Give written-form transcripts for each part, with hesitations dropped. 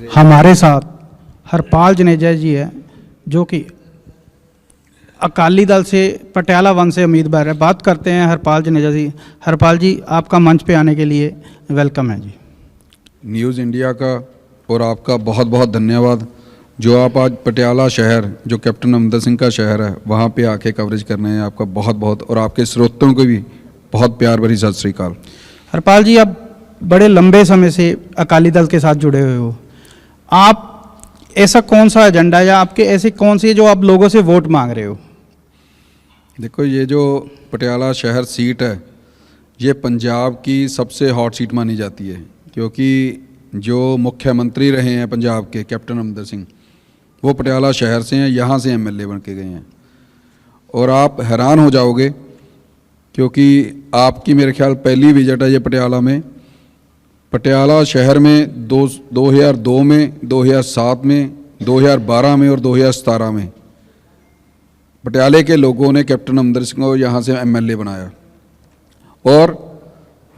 हमारे साथ हरपाल जनेजा जी है, जो कि अकाली दल से पटियाला 1 से उम्मीदवार है। बात करते हैं हरपाल जनेजा जी। हरपाल जी, आपका मंच पे आने के लिए वेलकम है जी। न्यूज़ इंडिया का और आपका बहुत बहुत धन्यवाद, जो आप आज पटियाला शहर, जो कैप्टन अमरिंदर सिंह का शहर है, वहाँ पे आके कवरेज कर रहे हैं। आपका बहुत बहुत, और आपके स्रोतों को भी बहुत प्यार भरी सत श्री अकाल। हरपाल जी, आप बड़े लंबे समय से अकाली दल के साथ जुड़े हुए हो। आप ऐसा कौन सा एजेंडा या आपके ऐसे कौन सी जो आप लोगों से वोट मांग रहे हो? देखो, ये जो पटियाला शहर सीट है, ये पंजाब की सबसे हॉट सीट मानी जाती है, क्योंकि जो मुख्यमंत्री रहे हैं पंजाब के कैप्टन अमरिंदर सिंह, वो पटियाला शहर से हैं, यहाँ से एमएलए बन के गए हैं। और आप हैरान हो जाओगे, क्योंकि आपकी मेरे ख्याल पहली विजिट है ये पटियाला में। पटियाला शहर में 2002 में, 2007 में, 2012 में और 2017 में पटियाले के लोगों ने कैप्टन अमरिंदर सिंह को यहाँ से एमएलए बनाया, और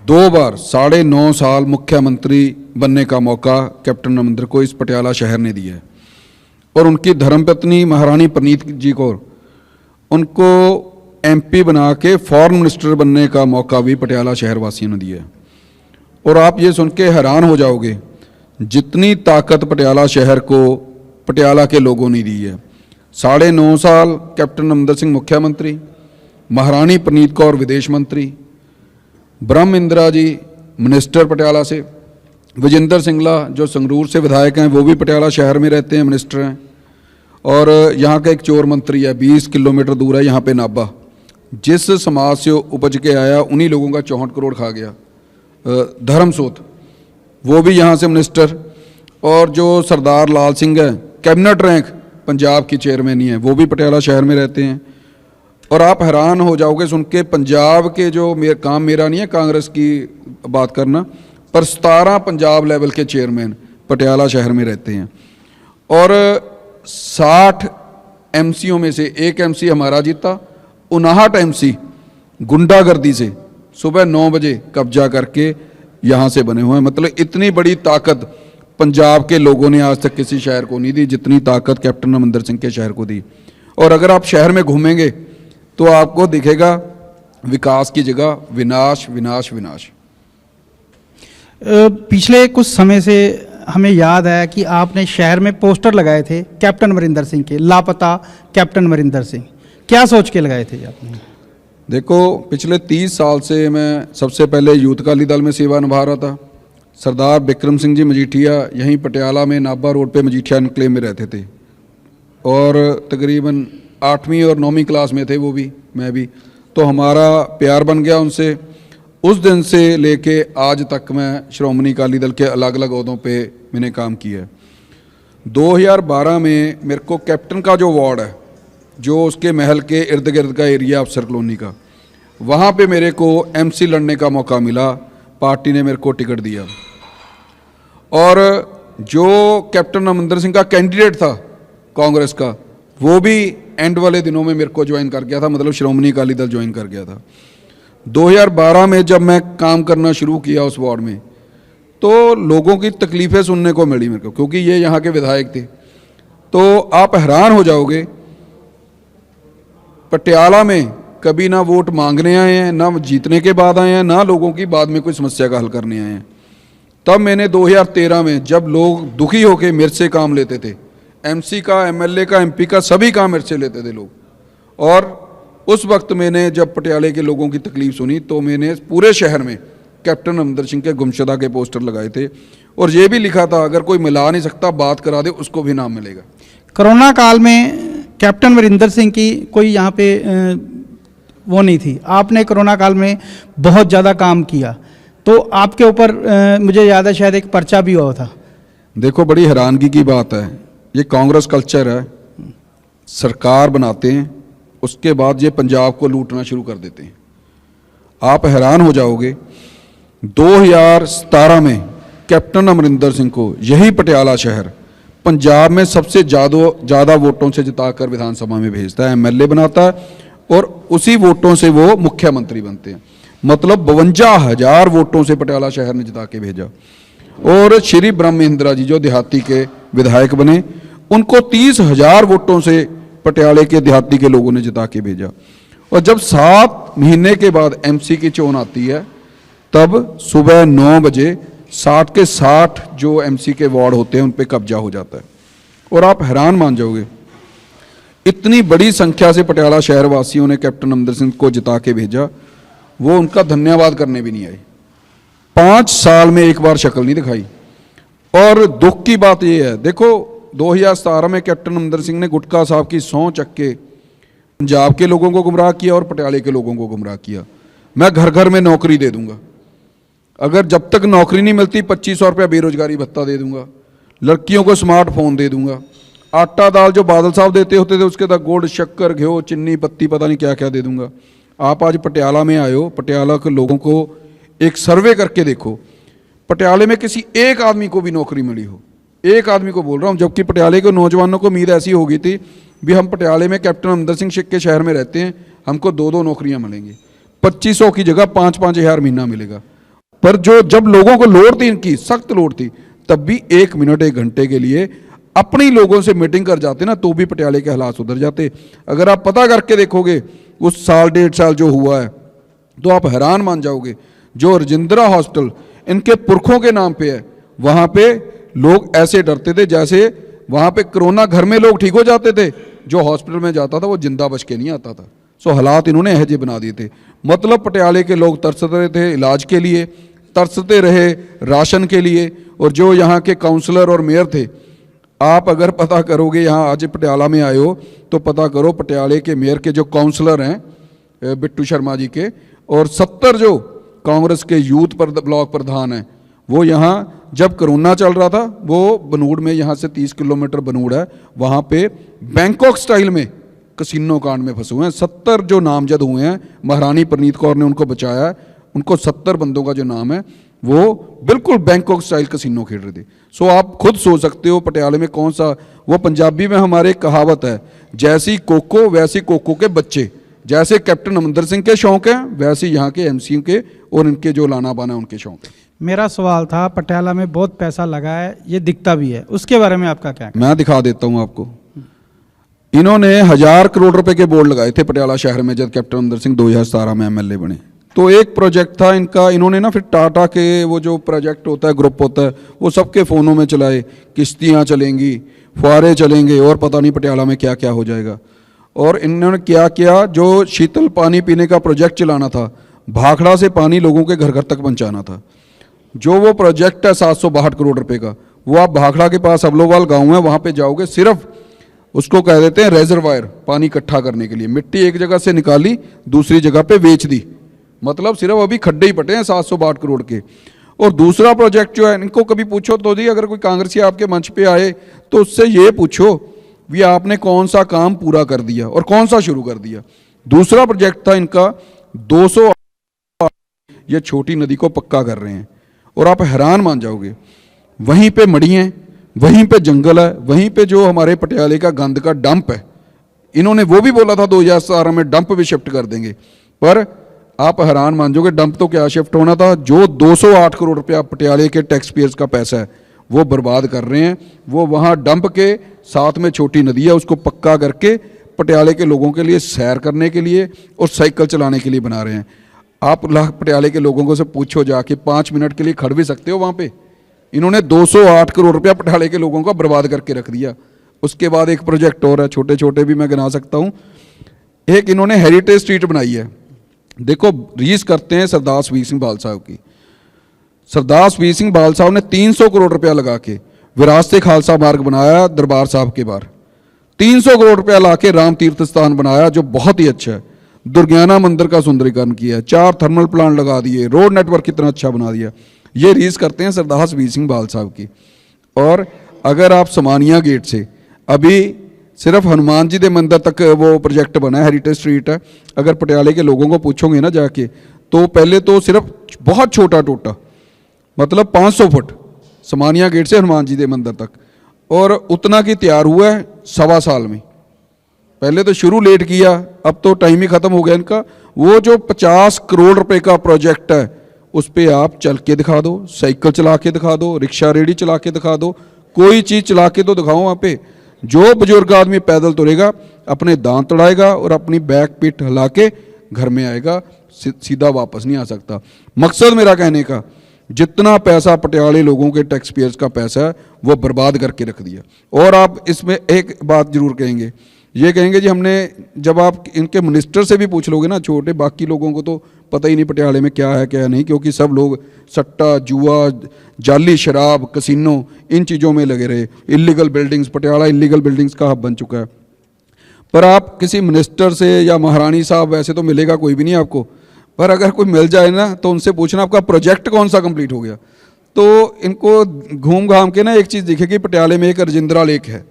2 बार 9.5 साल मुख्यमंत्री बनने का मौका कैप्टन अमरिंदर को इस पटियाला शहर ने दिया है। और उनकी धर्मपत्नी महारानी प्रनीत जी को, उनको एमपी बना के फॉरेन मिनिस्टर बनने का मौका भी पटियाला शहर वासियों ने दिया है। और आप ये सुन के हैरान हो जाओगे, जितनी ताकत पटियाला शहर को पटियाला के लोगों ने दी है। 9.5 साल कैप्टन अमरिंदर सिंह मुख्यमंत्री, महारानी प्रनीत कौर विदेश मंत्री, ब्रह्म इंदिरा जी मिनिस्टर पटियाला से, विजेंद्र सिंगला जो संगरूर से विधायक हैं, वो भी पटियाला शहर में रहते हैं, मिनिस्टर हैं। और यहाँ का एक चोर मंत्री है, 20 किलोमीटर दूर है यहाँ पे नाभा, जिस समाज से उपज के आया उन्हीं लोगों का 64 करोड़ खा गया, धर्मसोत, वो भी यहाँ से मिनिस्टर। और जो सरदार लाल सिंह है, कैबिनेट रैंक पंजाब की चेयरमैन ही है, वो भी पटियाला शहर में रहते हैं। और आप हैरान हो जाओगे सुन के, पंजाब के जो काम मेरा नहीं है कांग्रेस की बात करना, पर 17 पंजाब लेवल के चेयरमैन पटियाला शहर में रहते हैं। और 60 एमसीओ में से एक एमसी हमारा जीता, 59 एमसी गुंडागर्दी से सुबह 9 बजे कब्जा करके यहाँ से बने हुए हैं। मतलब इतनी बड़ी ताकत पंजाब के लोगों ने आज तक किसी शहर को नहीं दी, जितनी ताकत कैप्टन अमरिंदर सिंह के शहर को दी। और अगर आप शहर में घूमेंगे तो आपको दिखेगा विकास की जगह विनाश, विनाश, विनाश। पिछले कुछ समय से हमें याद है कि आपने शहर में पोस्टर लगाए थे कैप्टन अमरिंदर सिंह के, लापता कैप्टन अमरिंदर सिंह। क्या सोच के लगाए थे आपने? देखो, पिछले 30 साल से मैं सबसे पहले यूथ अकाली दल में सेवा निभा रहा था। सरदार बिक्रम सिंह जी मजीठिया यहीं पटियाला में नाभा रोड पे मजीठिया एनक्लेव में रहते थे, और तकरीबन 8वीं और 9वीं क्लास में थे वो भी, मैं भी। तो हमारा प्यार बन गया उनसे। उस दिन से लेके आज तक मैं श्रोमणी अकाली दल के अलग अलग ओहदों पे मैंने काम किया है। 2012 में मेरे को कैप्टन का जो वार्ड है, जो उसके महल के इर्द गिर्द का एरिया अफसर कॉलोनी का, वहाँ पे मेरे को एमसी लड़ने का मौका मिला। पार्टी ने मेरे को टिकट दिया, और जो कैप्टन अमरिंदर सिंह का कैंडिडेट था कांग्रेस का, वो भी एंड वाले दिनों में मेरे को ज्वाइन कर गया था, मतलब श्रोमणी अकाली दल ज्वाइन कर गया था। 2012 में जब मैं काम करना शुरू किया उस वार्ड में, तो लोगों की तकलीफ़ें सुनने को मिली मेरे को, क्योंकि ये यहाँ के विधायक थे। तो आप हैरान हो जाओगे, पटियाला में कभी ना वोट मांगने आए हैं, ना जीतने के बाद आए हैं, ना लोगों की बाद में कोई समस्या का हल करने आए हैं। तब मैंने 2013 में, जब लोग दुखी होकर मेरे से काम लेते थे, एमसी का, एमएलए का, एमपी का, सभी काम मेरे से लेते थे लोग, और उस वक्त मैंने जब पटियाले के लोगों की तकलीफ सुनी, तो मैंने पूरे शहर में कैप्टन अमरिंदर सिंह के गुमशुदा के पोस्टर लगाए थे, और ये भी लिखा था, अगर कोई मिला नहीं सकता बात करा दे, उसको भी नाम मिलेगा। कोरोना काल में कैप्टन अमरिंदर सिंह की कोई यहाँ पे वो नहीं थी। आपने कोरोना काल में बहुत ज़्यादा काम किया, तो आपके ऊपर मुझे याद है शायद एक पर्चा भी हुआ था। देखो, बड़ी हैरानगी की बात है, ये कांग्रेस कल्चर है, सरकार बनाते हैं, उसके बाद ये पंजाब को लूटना शुरू कर देते हैं। आप हैरान हो जाओगे, 2017 में कैप्टन अमरिंदर सिंह को यही पटियाला शहर पंजाब में सबसे ज़्यादा वोटों से जिताकर विधानसभा में भेजता है, एमएलए बनाता है, और उसी वोटों से वो मुख्यमंत्री बनते हैं। मतलब 52,000 वोटों से पटियाला शहर ने जिता के भेजा। और श्री ब्रह्मेंद्रा जी जो देहाती के विधायक बने, उनको 30,000 वोटों से पटियाले के देहाती के लोगों ने जिता के भेजा। और जब 7 महीने के बाद एमसी की चोन आती है, तब सुबह 9 बजे 60 के 60 जो एमसी के वार्ड होते हैं उन पे कब्जा हो जाता है। और आप हैरान मान जाओगे, इतनी बड़ी संख्या से पटियाला शहर वासियों ने कैप्टन अमरिंदर सिंह को जिता के भेजा, वो उनका धन्यवाद करने भी नहीं आए। 5 साल में एक बार शक्ल नहीं दिखाई। और दुख की बात यह है, देखो 2017 में कैप्टन अमरिंदर सिंह ने गुटका साहब की सौं चक के पंजाब के लोगों को गुमराह किया और पटियाले के लोगों को गुमराह किया। मैं घर घर में नौकरी दे दूंगा, अगर जब तक नौकरी नहीं मिलती 2500 रुपया बेरोजगारी भत्ता दे दूंगा, लड़कियों को स्मार्टफोन दे दूंगा, आटा दाल जो बादल साहब देते होते थे उसके तक गुड़ शक्कर घ्यो चीनी पत्ती पता नहीं क्या क्या दे दूंगा। आप आज पटियाला में आए हो, पटियाला के लोगों को एक सर्वे करके देखो, पटियाले में किसी एक आदमी को भी नौकरी मिली हो, एक आदमी को बोल रहा हूँ। जबकि पटियाले के नौजवानों को उम्मीद ऐसी हो गई थी भी हम पटियाले में कैप्टन अमरिंदर सिंह के शहर में रहते हैं, हमको 2-2 नौकरियां मिलेंगी, 2500 की जगह 5-5 हज़ार महीना मिलेगा। पर जब लोगों को लोड़ थी, इनकी सख्त लोड़ थी, तब भी 1 मिनट 1 घंटे के लिए अपनी लोगों से मीटिंग कर जाते ना, तो भी पटियाले के हालात सुधर जाते। अगर आप पता करके देखोगे उस साल 1.5 साल जो हुआ है, तो आप हैरान मान जाओगे। जो रजिंद्रा हॉस्पिटल इनके पुरखों के नाम पे है, वहाँ पे लोग ऐसे डरते थे जैसे वहाँ पे कोरोना घर में लोग ठीक हो जाते थे, जो हॉस्पिटल में जाता था वो जिंदा बच के नहीं आता था। सो हालात इन्होंने ऐसे बना दिए थे। मतलब पटियाले के लोग तरसते थे इलाज के लिए, तरसते रहे राशन के लिए। और जो यहाँ के काउंसलर और मेयर थे, आप अगर पता करोगे, यहाँ आज पटियाला में आए हो तो पता करो, पटियाले के मेयर के जो काउंसलर हैं बिट्टू शर्मा जी के, और 70 जो कांग्रेस के यूथ पर ब्लॉक प्रधान हैं, वो यहाँ जब कोरोना चल रहा था, वो बनूड़ में, यहाँ से 30 किलोमीटर बनूड़ है, वहाँ पे बैंकॉक स्टाइल में कसिनो कांड में फंसे हुए हैं। 70 जो नामजद हुए हैं, महारानी परनीत कौर ने उनको बचाया है, उनको 70 बंदों का जो नाम है वो बिल्कुल बैंकॉक स्टाइल कसिनो खेल रहे थे। सो आप खुद सोच सकते हो पटियाले में कौन सा, वो पंजाबी में हमारे कहावत है, जैसी कोको वैसी कोको के बच्चे। जैसे कैप्टन अमरिंदर सिंह के शौक हैं, वैसे यहाँ के एमसी के और इनके जो लाना बाना उनके शौक हैं। मेरा सवाल था, पटियाला में बहुत पैसा लगा है, ये दिखता भी है, उसके बारे में आपका क्या? मैं दिखा देता हूँ आपको। इन्होंने 1000 करोड़ रुपए के बोर्ड लगाए थे पटियाला शहर में जब कैप्टन अमरिंदर सिंह 2017 में एमएलए बने। तो एक प्रोजेक्ट था इनका, इन्होंने ना फिर टाटा के वो जो प्रोजेक्ट होता है, ग्रुप होता है, वो सबके फ़ोनों में चलाए, किश्तियाँ चलेंगी, फुहारे चलेंगे और पता नहीं पटियाला में क्या क्या हो जाएगा। और इन्होंने क्या किया, जो शीतल पानी पीने का प्रोजेक्ट चलाना था, भाखड़ा से पानी लोगों के घर घर तक पहुँचाना था। जो वो प्रोजेक्ट है 762 करोड़ रुपए का, वो आप भाखड़ा के पास अबलोवाल गाँव है, वहाँ पर जाओगे, सिर्फ उसको कह देते हैं रेजरवायर, पानी इकट्ठा करने के लिए। मिट्टी एक जगह से निकाली, दूसरी जगह पे बेच दी, मतलब सिर्फ अभी खड्डे ही पटे हैं 762 करोड़ के। और दूसरा प्रोजेक्ट जो है, इनको कभी पूछो तो जी, अगर कोई कांग्रेसी आपके मंच पे आए तो उससे ये पूछो भी आपने कौन सा काम पूरा कर दिया और कौन सा शुरू कर दिया। दूसरा प्रोजेक्ट था इनका 200, ये छोटी नदी को पक्का कर रहे हैं। और आप हैरान मान जाओगे, वहीं पे मड़ी हैं, वहीं पे जंगल है, वहीं पे जो हमारे पटियाले का गंद का डंप है, इन्होंने वो भी बोला था 2017 में डंप भी शिफ्ट कर देंगे। पर आप हैरान मान जाओगे, डंप तो क्या शिफ्ट होना था, जो 208 करोड़ रुपया पटियाले के टैक्स पेयर्स का पैसा है वो बर्बाद कर रहे हैं। वो वहाँ डंप के साथ में छोटी नदी है, उसको पक्का करके पटियाले के लोगों के लिए सैर करने के लिए और साइकिल चलाने के लिए बना रहे हैं। आप पटियाले के लोगों को से पूछो जाके, 5 मिनट के लिए खड़ भी सकते हो वहाँ पे। इन्होंने 208 करोड़ रुपया पटियाले के लोगों का बर्बाद करके रख दिया। उसके बाद एक प्रोजेक्ट और है, छोटे छोटे भी मैं गिना सकता हूँ। एक इन्होंने हेरिटेज स्ट्रीट बनाई है। देखो, रीस करते हैं सरदार वीर सिंह बाल साहब की। सरदार वीर सिंह बाल साहब ने 300 करोड़ रुपया लगा के विरासत खालसा मार्ग बनाया दरबार साहब के बाहर। 300 करोड़ रुपया ला के राम तीर्थ स्थान बनाया जो बहुत ही अच्छा है। दुर्गियाना मंदिर का सुंदरीकरण किया, 4 थर्मल प्लांट लगा दिए, रोड नेटवर्क कितना अच्छा बना दिया। ये रीस करते हैं सरदार वीर सिंह बाल साहब की। और अगर आप समानिया गेट से अभी सिर्फ हनुमान जी के मंदिर तक वो प्रोजेक्ट बना है, हेरिटेज स्ट्रीट है। अगर पटियाले के लोगों को पूछोगे ना जाके, तो पहले तो सिर्फ बहुत छोटा टोटा, मतलब 500 फुट समानिया गेट से हनुमान जी के मंदिर तक, और उतना की तैयार हुआ है 1.25 साल में। पहले तो शुरू लेट किया, अब तो टाइम ही ख़त्म हो गया इनका। वो जो 50 करोड़ रुपए का प्रोजेक्ट है उस पर आप चल के दिखा दो, साइकिल चला के दिखा दो, रिक्शा रेडी चला के दिखा दो, कोई चीज़ चला के तो दिखाओ। वहाँ पे जो बुजुर्ग आदमी पैदल तुरेगा, अपने दांत अड़ाएगा और अपनी बैक पीठ हिला के घर में आएगा, सीधा वापस नहीं आ सकता। मकसद मेरा कहने का, जितना पैसा पटियाले लोगों के टैक्स पेयर्स का पैसा है वो बर्बाद करके रख दिया। और आप इसमें एक बात जरूर कहेंगे, ये कहेंगे जी हमने, जब आप इनके मिनिस्टर से भी पूछ लोगे ना, छोटे बाकी लोगों को तो पता ही नहीं पटियाले में क्या है क्या नहीं, क्योंकि सब लोग सट्टा, जुआ, जाली शराब, कसिनो, इन चीज़ों में लगे रहे। Illegal buildings, Patiala illegal buildings का हब बन चुका है। पर आप किसी मिनिस्टर से या महारानी साहब, वैसे तो मिलेगा कोई भी नहीं आपको, पर अगर कोई मिल जाए ना तो उनसे पूछना आपका प्रोजेक्ट कौन सा कंप्लीट हो गया। तो इनको घूम घाम के ना एक चीज़ दिखेगी, पटियाले में एक रजिंद्रा लेक है,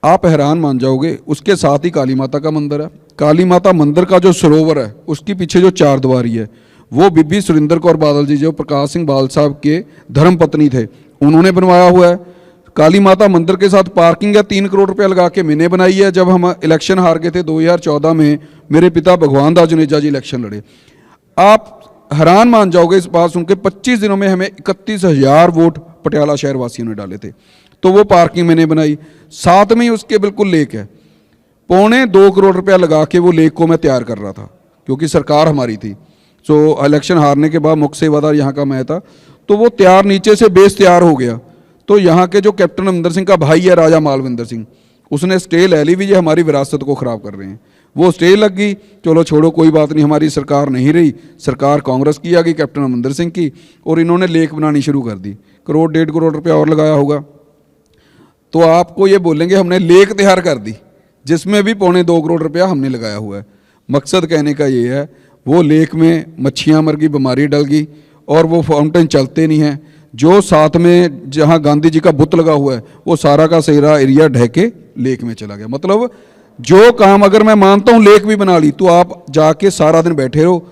आप हैरान मान जाओगे। उसके साथ ही काली माता का मंदिर है। काली माता मंदिर का जो सरोवर है, उसके पीछे जो चारद्वारी है, वो बीबी सुरिंदर कौर बादल जी, जो प्रकाश सिंह बादल साहब के धर्म पत्नी थे, उन्होंने बनवाया हुआ है। काली माता मंदिर के साथ पार्किंग है, 3 करोड़ रुपया लगा के मैंने बनाई है। जब हम इलेक्शन हार गए थे 2014 में, मेरे पिता भगवान दास जुनेजा जी इलेक्शन लड़े। आप हैरान मान जाओगे इस बात सुन के, 25 दिनों में हमें 31,000 वोट पटियाला शहर वासियों ने डाले थे। तो वो पार्किंग मैंने बनाई, साथ में ही उसके बिल्कुल लेक है। 2.25 करोड़ रुपया लगा के वो लेक को मैं तैयार कर रहा था, क्योंकि सरकार हमारी थी। सो इलेक्शन हारने के बाद मुख्य सेवादार यहाँ का मैं था, तो वो तैयार, नीचे से बेस तैयार हो गया। तो यहाँ के जो कैप्टन अमरिंदर सिंह का भाई है राजा मालविंदर सिंह, उसने स्टे ले ली भी, ये हमारी विरासत को ख़राब कर रहे हैं। वो स्टे लग गई, चलो छोड़ो कोई बात नहीं, हमारी सरकार नहीं रही, सरकार कांग्रेस की आ गई, कैप्टन अमरिंदर सिंह की, और इन्होंने लेक बनानी शुरू कर दी। 1.5 करोड़ रुपया और लगाया होगा। तो आपको ये बोलेंगे हमने लेक तैयार कर दी, जिसमें भी 2.25 करोड़ रुपया हमने लगाया हुआ है। मकसद कहने का ये है, वो लेक में मच्छियाँ मर गई, बीमारी डल गई, और वो फाउंटेन चलते नहीं हैं। जो साथ में जहाँ गांधी जी का बुत लगा हुआ है, वो सारा का सारा एरिया ढह के लेक में चला गया। मतलब जो काम अगर मैं मानता हूँ लेक भी बना ली, तो आप जाके सारा दिन बैठे रहो,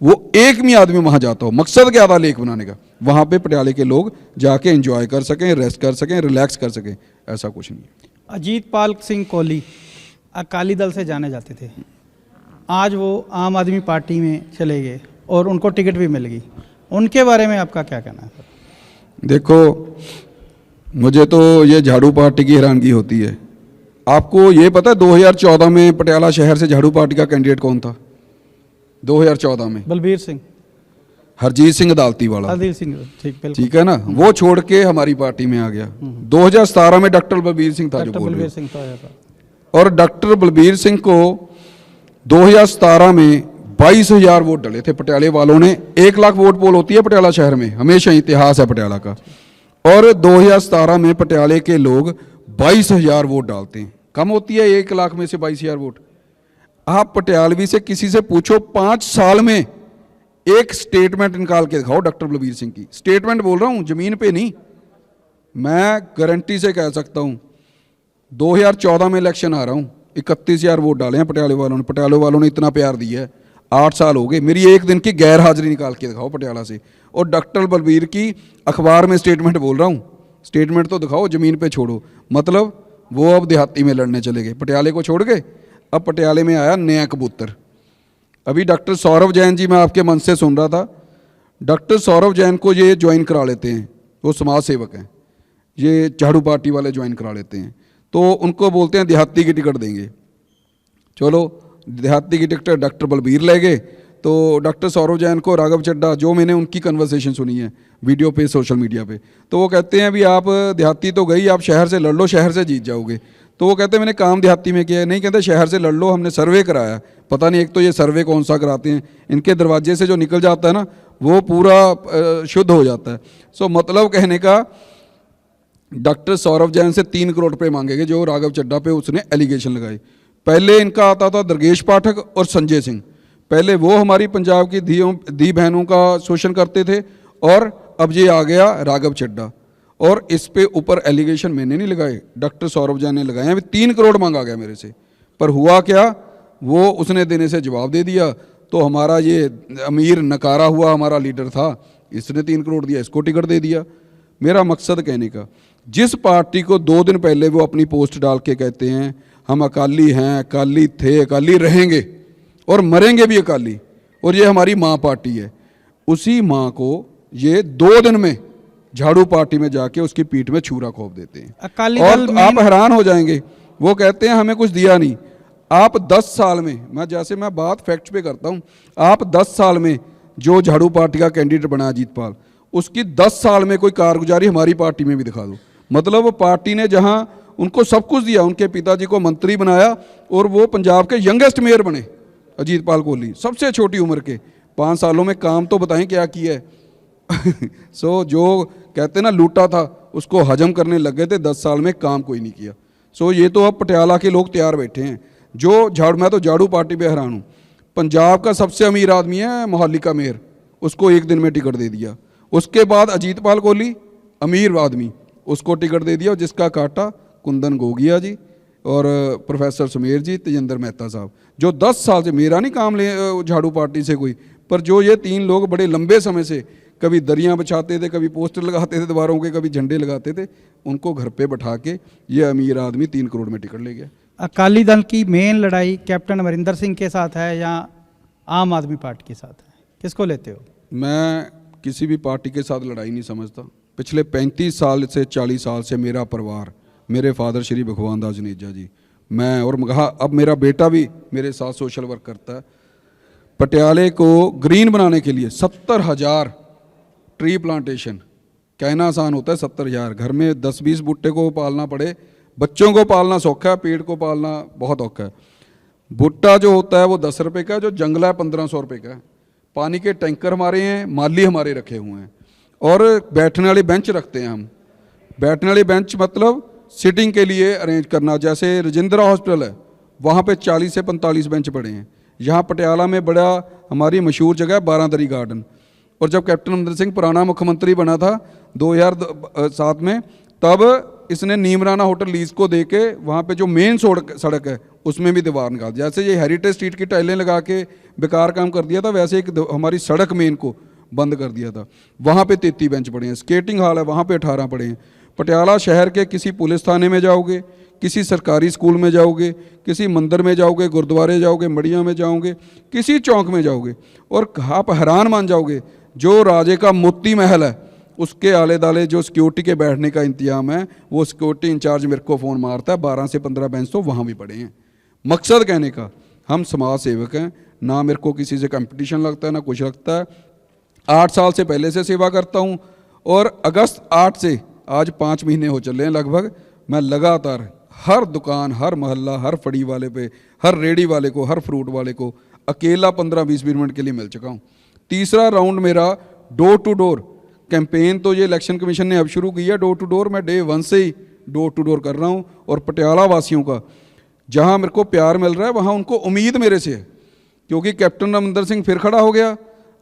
वो एक भी आदमी वहाँ जाता हो। मकसद क्या था लेक बनाने का? वहाँ पे पटियाले के लोग जाके एंजॉय कर सकें, रेस्ट कर सकें, रिलैक्स कर सकें, ऐसा कुछ नहीं। अजीत पाल सिंह कोहली अकाली दल से जाने जाते थे, आज वो आम आदमी पार्टी में चले गए और उनको टिकट भी मिल गई, उनके बारे में आपका क्या कहना है? देखो, मुझे तो ये झाड़ू पार्टी की हैरानगी होती है। आपको ये पता है 2014 में पटियाला शहर से झाड़ू पार्टी का कैंडिडेट कौन था? 2014 में बलबीर सिंह, हरजीत सिंह अदालती वाला। हरजीत सिंह, ठीक है ना, वो छोड़ के हमारी पार्टी में आ गया। 2017 में डॉक्टर बलबीर सिंह था, जो बोल रहे हैं। और डॉक्टर बलबीर सिंह को 2017 में 22,000 वोट डले थे पटियाले वालों ने। 1 लाख वोट पोल होती है पटियाला शहर में, हमेशा इतिहास है पटियाला का। और 2017 में पटियाले के लोग 22,000 वोट डालते हैं। कम होती है 1 लाख में से 22,000 वोट। आप पटियालवी से किसी से पूछो, 5 साल में एक स्टेटमेंट निकाल के दिखाओ डॉक्टर बलबीर सिंह की। स्टेटमेंट बोल रहा हूं, जमीन पे नहीं। मैं गारंटी से कह सकता हूं, 2014 में इलेक्शन आ रहा हूं, 31,000 वोट डाले हैं पटियाले वालों ने। पटियाले वालों ने इतना प्यार दिया है, 8 साल हो गए। मेरी एक दिन की गैर हाजिरी निकाल के दिखाओ पटियाला से। और डॉक्टर बलबीर की अखबार में स्टेटमेंट बोल रहा हूँ, स्टेटमेंट तो दिखाओ, ज़मीन पे छोड़ो। मतलब वो अब देहाती में लड़ने चले गए, पटियाले को छोड़ गए। अब पटियाले में आया नया कबूतर। अभी डॉक्टर सौरभ जैन जी, मैं आपके मन से सुन रहा था, डॉक्टर सौरभ जैन को ये ज्वाइन करा लेते हैं, वो समाज सेवक हैं, ये झाड़ू पार्टी वाले ज्वाइन करा लेते हैं। तो उनको बोलते हैं देहाती की टिकट देंगे। चलो, देहाती की टिकट डॉक्टर बलबीर ले गए। तो डॉक्टर सौरभ जैन को राघव चड्ढा, जो मैंने उनकी कन्वर्सेशन सुनी है वीडियो पे, सोशल मीडिया पे, तो वो कहते हैं भी आप देहाती तो गई, आप शहर से लड़ लो, शहर से जीत जाओगे। तो वो कहते हैं मैंने काम देहाती में किया है। नहीं, कहते शहर से लड़ लो, हमने सर्वे कराया। पता नहीं एक तो ये सर्वे कौन सा कराते हैं, इनके दरवाजे से जो निकल जाता है ना, वो पूरा शुद्ध हो जाता है। सो मतलब कहने का, डॉक्टर सौरभ जैन से 3 करोड़ रुपये मांगे गए, जो राघव चड्ढा पे उसने एलिगेशन लगाई। पहले इनका आता था दुर्गेश पाठक और संजय सिंह। पहले वो हमारी पंजाब की धी बहनों का शोषण करते थे, और अब ये आ गया राघव चड्ढा। और इस पे ऊपर एलिगेशन मैंने नहीं लगाए, डॉक्टर सौरभ जैन ने लगाए हैं। 3 करोड़ मांगा गया मेरे से, पर हुआ क्या, वो उसने देने से जवाब दे दिया। तो हमारा ये अमीर नकारा हुआ हमारा लीडर था, इसने 3 करोड़ दिया, इसको टिकट दे दिया। मेरा मकसद कहने का, जिस पार्टी को 2 दिन पहले वो अपनी पोस्ट डाल के कहते हैं हम अकाली हैं, अकाली थे, अकाली रहेंगे और मरेंगे भी अकाली, और ये हमारी माँ पार्टी है, उसी माँ को ये 2 दिन में झाड़ू पार्टी में जाके उसकी पीठ में छुरा खोप देते हैं। अकाली और दल तो आप हैरान हो जाएंगे, वो कहते हैं हमें कुछ दिया नहीं। आप 10 साल में, मैं बात फैक्ट पे करता हूँ, आप 10 साल में जो झाड़ू पार्टी का कैंडिडेट बना अजीतपाल, उसकी 10 साल में कोई कारगुजारी हमारी पार्टी में भी दिखा दो। मतलब वो पार्टी ने जहाँ उनको सब कुछ दिया, उनके पिताजी को मंत्री बनाया और वो पंजाब के यंगेस्ट मेयर बने अजीतपाल कोहली, सबसे छोटी उम्र के। 5 सालों में काम तो बताएं क्या किया है। सो जो कहते ना लूटा था उसको हजम करने लग गए थे, 10 साल में काम कोई नहीं किया। सो ये तो अब पटियाला के लोग तैयार बैठे हैं। मैं तो झाड़ू पार्टी पे हैरान हूँ। पंजाब का सबसे अमीर आदमी है मोहाली का मेयर, उसको 1 दिन में टिकट दे दिया। उसके बाद अजीतपाल कोहली अमीर आदमी, उसको टिकट दे दिया, जिसका काटा कुंदन गोगिया जी और प्रोफेसर सुमेर जी, तेजेंद्र मेहता साहब, जो 10 साल से, मेरा नहीं काम ले झाड़ू पार्टी से कोई, पर जो ये 3 लोग बड़े लंबे समय से कभी दरियां बिछाते थे, कभी पोस्टर लगाते थे दीवारों के, कभी झंडे लगाते थे, उनको घर पे बैठा के ये अमीर आदमी 3 करोड़ में टिकट ले गया। अकाली दल की मेन लड़ाई कैप्टन अमरिंदर सिंह के साथ है या आम आदमी पार्टी के साथ है, किसको लेते हो? मैं किसी भी पार्टी के साथ लड़ाई नहीं समझता। पिछले 35 साल से 40 साल से मेरा परिवार, मेरे फादर श्री भगवान दास जनेजा जी, मैं और अब मेरा बेटा भी मेरे साथ सोशल वर्क करता है। पटियाले को ग्रीन बनाने के लिए 70,000 ट्री प्लांटेशन, कहना आसान होता है 70,000, घर में 10-20 बूटे को पालना पड़े। बच्चों को पालना सौखा है, पेड़ को पालना बहुत औखा है। भुट्टा जो होता है वो 10 रुपये का, जो जंगला है 1500 रुपये का है। पानी के टैंकर हमारे हैं, माली हमारे रखे हुए हैं, और बैठने वाली बेंच रखते हैं हम। बैठने वाली बेंच मतलब सिटिंग के लिए अरेंज करना। जैसे राजेंद्रा हॉस्पिटल है, वहाँ पे 40 से 45 बेंच पड़े हैं। यहाँ पटियाला में बड़ा हमारी मशहूर जगह है बारादरी गार्डन। और जब कैप्टन अमरिंदर सिंह पुराना मुख्यमंत्री बना था 2007 में, तब इसने नीमराना होटल लीज को दे के वहाँ पे जो मेन सड़क है उसमें भी दीवार निकाल दिया। जैसे ये हेरिटेज स्ट्रीट की टाइलें लगा के बेकार काम कर दिया था, वैसे एक हमारी सड़क मेन को बंद कर दिया था। वहाँ पे 33 बेंच पड़े हैं। स्केटिंग हॉल है, वहाँ पे 18 पड़े हैं। पटियाला शहर के किसी पुलिस थाने में जाओगे, किसी सरकारी स्कूल में जाओगे, किसी मंदिर में जाओगे, गुरुद्वारे जाओगे, मड़िया में जाओगे, किसी चौक में जाओगे, और आप हैरान मान जाओगे, जो राजे का मोती महल है उसके आले दाले जो सिक्योरिटी के बैठने का इंतजाम है, वो सिक्योरिटी इंचार्ज मेरे को फ़ोन मारता है, 12 से 15 बेंच तो वहाँ भी पड़े हैं। मकसद कहने का, हम समाज सेवक हैं, ना मेरे को किसी से कंपटीशन लगता है ना कुछ लगता है। 8 साल से पहले से सेवा करता हूँ, और अगस्त 8 से आज 5 महीने हो चले हैं लगभग, मैं लगातार हर दुकान, हर मोहल्ला, हर फड़ी वाले पे, हर रेडी वाले को, हर फ्रूट वाले को अकेला 15-20 मिनट के लिए मिल चुका हूँ। तीसरा राउंड मेरा डोर टू डोर कैंपेन, तो ये इलेक्शन कमीशन ने अब शुरू किया। डोर टू डोर मैं डे 1 से ही डोर टू डोर कर रहा हूँ, और पटियाला वासियों का जहाँ मेरे को प्यार मिल रहा है वहाँ उनको उम्मीद मेरे से है, क्योंकि कैप्टन अमरिंदर सिंह फिर खड़ा हो गया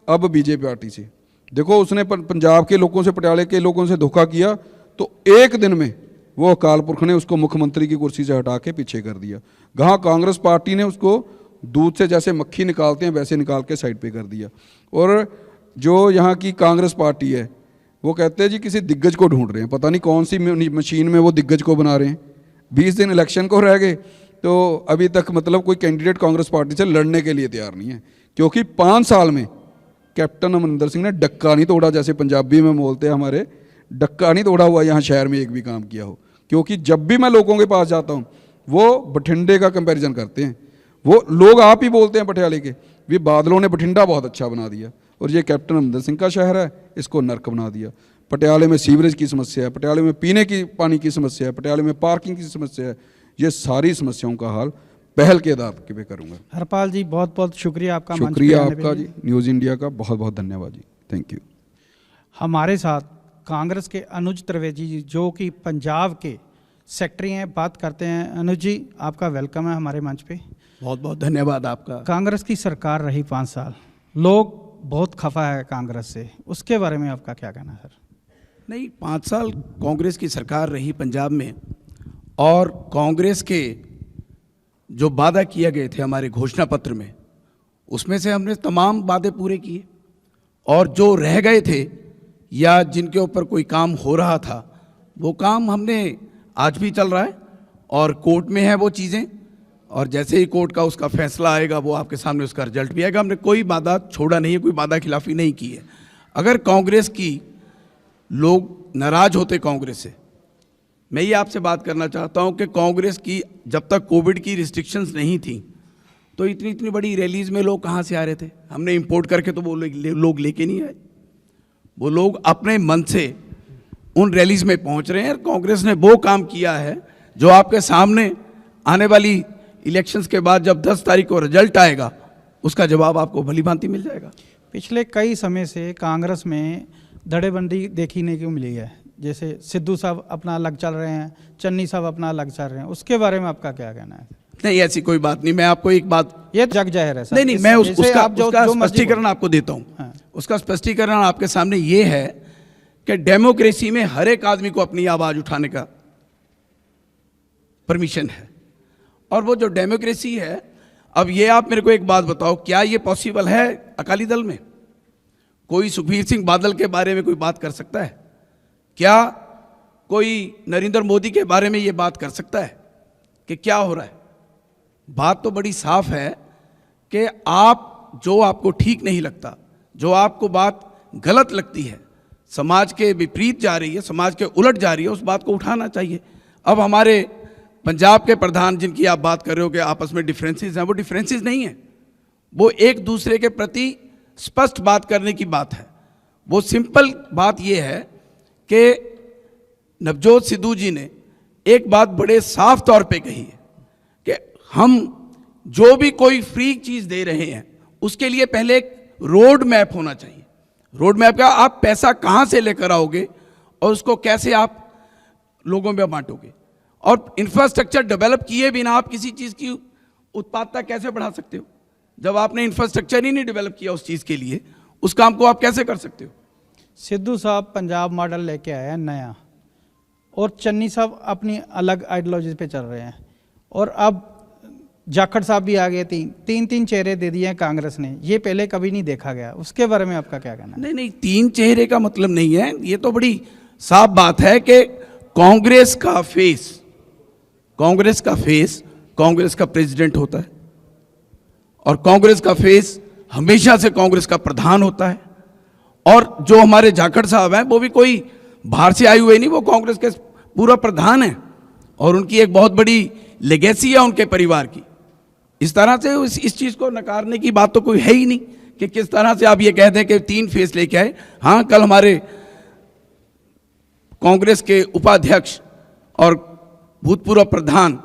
अब बीजेपी पार्टी से। देखो, उसने पंजाब के लोगों से, पटियाले के लोगों से धोखा किया, तो एक दिन में वो अकाल पुरख ने उसको मुख्यमंत्री की कुर्सी से हटा के पीछे कर दिया। जहाँ कांग्रेस पार्टी ने उसको दूध से जैसे मक्खी निकालते हैं वैसे निकाल के साइड पे कर दिया। और जो यहाँ की कांग्रेस पार्टी है वो कहते हैं जी किसी दिग्गज को ढूंढ रहे हैं, पता नहीं कौन सी मशीन में वो दिग्गज को बना रहे हैं। 20 दिन इलेक्शन को रह गए, तो अभी तक मतलब कोई कैंडिडेट कांग्रेस पार्टी से लड़ने के लिए तैयार नहीं है, क्योंकि 5 साल में कैप्टन अमरिंदर सिंह ने डक्का नहीं तोड़ा, जैसे पंजाबी में बोलते हैं हमारे, डक्का नहीं तोड़ा हुआ यहाँ शहर में एक भी काम किया हो। क्योंकि जब भी मैं लोगों के पास जाता हूँ वो बठिंडे का कंपैरिजन करते हैं, वो लोग आप ही बोलते हैं पटियाले के, भी बादलों ने बठिंडा बहुत अच्छा बना दिया, और ये कैप्टन अमरिंदर सिंह का शहर है, इसको नर्क बना दिया। पटियाले में सीवरेज की समस्या है, पटियाले में पीने की पानी की समस्या है, पटियाले में पार्किंग की समस्या है। ये सारी समस्याओं का हाल पहल के आधार पे करूँगा। हरपाल जी, बहुत बहुत शुक्रिया आपका। शुक्रिया आपका जी, न्यूज़ इंडिया का बहुत बहुत धन्यवाद जी, थैंक यू। हमारे साथ कांग्रेस के अनुज त्रिवेदी जी, जो कि पंजाब के सेक्रेटरी हैं, बात करते हैं। अनुज जी, आपका वेलकम है हमारे मंच पे। बहुत बहुत धन्यवाद आपका। कांग्रेस की सरकार रही 5 साल, लोग बहुत खफा है कांग्रेस से, उसके बारे में आपका क्या कहना है सर? नहीं, 5 साल कांग्रेस की सरकार रही पंजाब में, और कांग्रेस के जो वादा किए गए थे हमारे घोषणा पत्र में, उसमें से हमने तमाम वादे पूरे किए, और जो रह गए थे या जिनके ऊपर कोई काम हो रहा था वो काम हमने आज भी चल रहा है, और कोर्ट में है वो चीज़ें, और जैसे ही कोर्ट का उसका फैसला आएगा वो आपके सामने उसका रिजल्ट भी आएगा। हमने कोई वादा छोड़ा नहीं है, कोई वादा खिलाफी नहीं की है। अगर कांग्रेस की लोग नाराज होते कांग्रेस से, मैं ये आपसे बात करना चाहता हूं कि कांग्रेस की जब तक कोविड की रिस्ट्रिक्शंस नहीं थी तो इतनी इतनी बड़ी रैलीज में लोग कहाँ से आ रहे थे? हमने इंपोर्ट करके तो वो लोग लेके नहीं आए। वो लोग अपने मन से उन रैलीज में पहुंच रहे हैं। कांग्रेस ने वो काम किया है जो आपके सामने आने वाली इलेक्शंस के बाद जब 10 तारीख को रिजल्ट आएगा उसका जवाब आपको भली भांति मिल जाएगा। पिछले कई समय से कांग्रेस में धड़ेबंदी देखने को मिली है, जैसे सिद्धू साहब अपना अलग चल रहे हैं, चन्नी साहब अपना अलग चल रहे हैं, उसके बारे में आपका क्या कहना है? नहीं, ऐसी कोई बात नहीं। मैं आपको एक बात, ये जग जाहिर है सर। नहीं, मैं उसका जो स्पष्टीकरण आपको देता हूँ। हाँ। उसका स्पष्टीकरण आपके सामने ये है कि डेमोक्रेसी में हर एक आदमी को अपनी आवाज उठाने का परमिशन है, और वो जो डेमोक्रेसी है, अब ये आप मेरे को एक बात बताओ, क्या ये पॉसिबल है अकाली दल में? कोई सुखबीर सिंह बादल के बारे में कोई बात कर सकता है? क्या कोई नरेंद्र मोदी के बारे में ये बात कर सकता है कि क्या हो रहा है? बात तो बड़ी साफ है कि आप जो आपको ठीक नहीं लगता, जो आपको बात गलत लगती है, समाज के विपरीत जा रही है, समाज के उलट जा रही है, उस बात को उठाना चाहिए। अब हमारे पंजाब के प्रधान जिनकी आप बात कर रहे हो कि आपस में डिफरेंसेस हैं, वो डिफरेंसेस नहीं है, वो एक दूसरे के प्रति स्पष्ट बात करने की बात है। वो सिंपल बात ये है कि नवजोत सिद्धू जी ने एक बात बड़े साफ तौर पे कही है कि हम जो भी कोई फ्री चीज दे रहे हैं उसके लिए पहले एक रोड मैप होना चाहिए। रोड मैप का आप पैसा कहां से लेकर आओगे और उसको कैसे आप लोगों में बांटोगे, और इंफ्रास्ट्रक्चर डेवलप किए बिना आप किसी चीज की उत्पादकता कैसे बढ़ा सकते हो? जब आपने इंफ्रास्ट्रक्चर ही नहीं डेवलप किया उस चीज के लिए, उस काम को आप कैसे कर सकते हो? सिद्धू साहब पंजाब मॉडल लेके आए हैं नया, और चन्नी साहब अपनी अलग आइडियोलॉजी पे चल रहे हैं, और अब जाखड़ साहब भी आ गए। तीन चेहरे दे दिए हैं कांग्रेस ने, ये पहले कभी नहीं देखा गया। उसके बारे में आपका क्या कहना है? नहीं, 3 चेहरे का मतलब नहीं है, ये तो बड़ी साफ बात है कि कांग्रेस का फेस कांग्रेस का प्रेसिडेंट होता है, और कांग्रेस का फेस हमेशा से कांग्रेस का प्रधान होता है। और जो हमारे जाखड़ साहब हैं वो भी कोई बाहर से आए हुए नहीं, वो कांग्रेस के पूरा प्रधान है, और उनकी एक बहुत बड़ी लेगेसी है उनके परिवार की। इस तरह से इस चीज को नकारने की बात तो कोई है ही नहीं कि किस तरह से आप ये कहते हैं कि 3 फेस लेके आए। हाँ, कल हमारे कांग्रेस के उपाध्यक्ष और भूतपूर्व प्रधान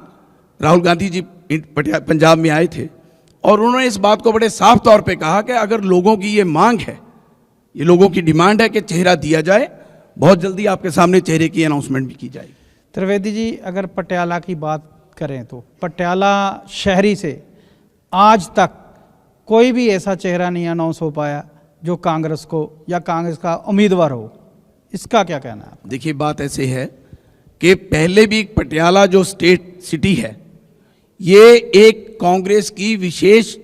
राहुल गांधी जी पंजाब में आए थे, और उन्होंने इस बात को बड़े साफ तौर पे कहा कि अगर लोगों की ये मांग है, ये लोगों की डिमांड है कि चेहरा दिया जाए, बहुत जल्दी आपके सामने चेहरे की अनाउंसमेंट भी की जाएगी। त्रिवेदी जी, अगर पटियाला की बात करें तो पटियाला शहरी से आज तक कोई भी ऐसा चेहरा नहीं अनाउंस हो पाया जो कांग्रेस को या कांग्रेस का उम्मीदवार हो, इसका क्या कहना है? देखिए, बात ऐसे है कि पहले भी पटियाला जो स्टेट सिटी है, ये एक कांग्रेस की विशेष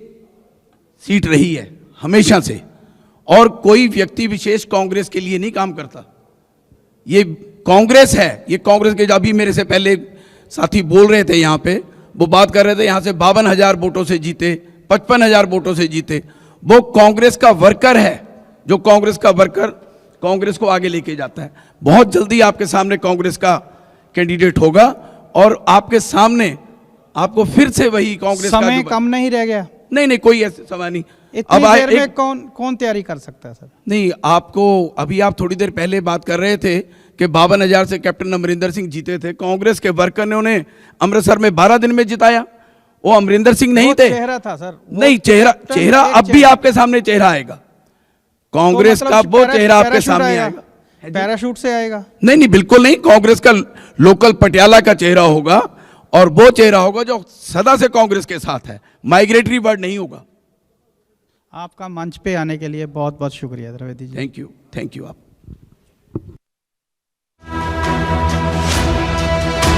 सीट रही है हमेशा से, और कोई व्यक्ति विशेष कांग्रेस के लिए नहीं काम करता। ये कांग्रेस है, ये कांग्रेस के, अभी मेरे से पहले साथी बोल रहे थे यहाँ पे, वो बात कर रहे थे यहाँ से 52,000 वोटों से जीते, 55,000 वोटों से जीते। वो कांग्रेस का वर्कर है, जो कांग्रेस का वर्कर कांग्रेस को आगे लेके जाता है। बहुत जल्दी आपके सामने कांग्रेस का कैंडिडेट होगा, और आपके सामने आपको फिर से वही कांग्रेस का समय कम नहीं रह गया। नहीं, कोई ऐसा समय नहीं। इतनी देर में कौन तैयारी कर सकता है सर? नहीं, आपको अभी आप थोड़ी देर पहले बात कर रहे थे कि 52,000 से कैप्टन अमरिंदर सिंह जीते थे। कांग्रेस के वर्कर ने उन्हें अमृतसर में 12 दिन में जिताया। वो अमरिंदर सिंह नहीं थे, चेहरा था सर। नहीं, चेहरा अब भी आपके सामने चेहरा आएगा कांग्रेस का, वो चेहरा आपके सामने आएगा। पैराशूट से आएगा? नहीं, बिल्कुल नहीं। कांग्रेस का लोकल पटियाला का चेहरा होगा, और वो चेहरा होगा जो सदा से कांग्रेस के साथ है, माइग्रेटरी बर्ड नहीं होगा। आपका मंच पे आने के लिए बहुत बहुत शुक्रिया त्रिवेदी जी। थैंक यू आप।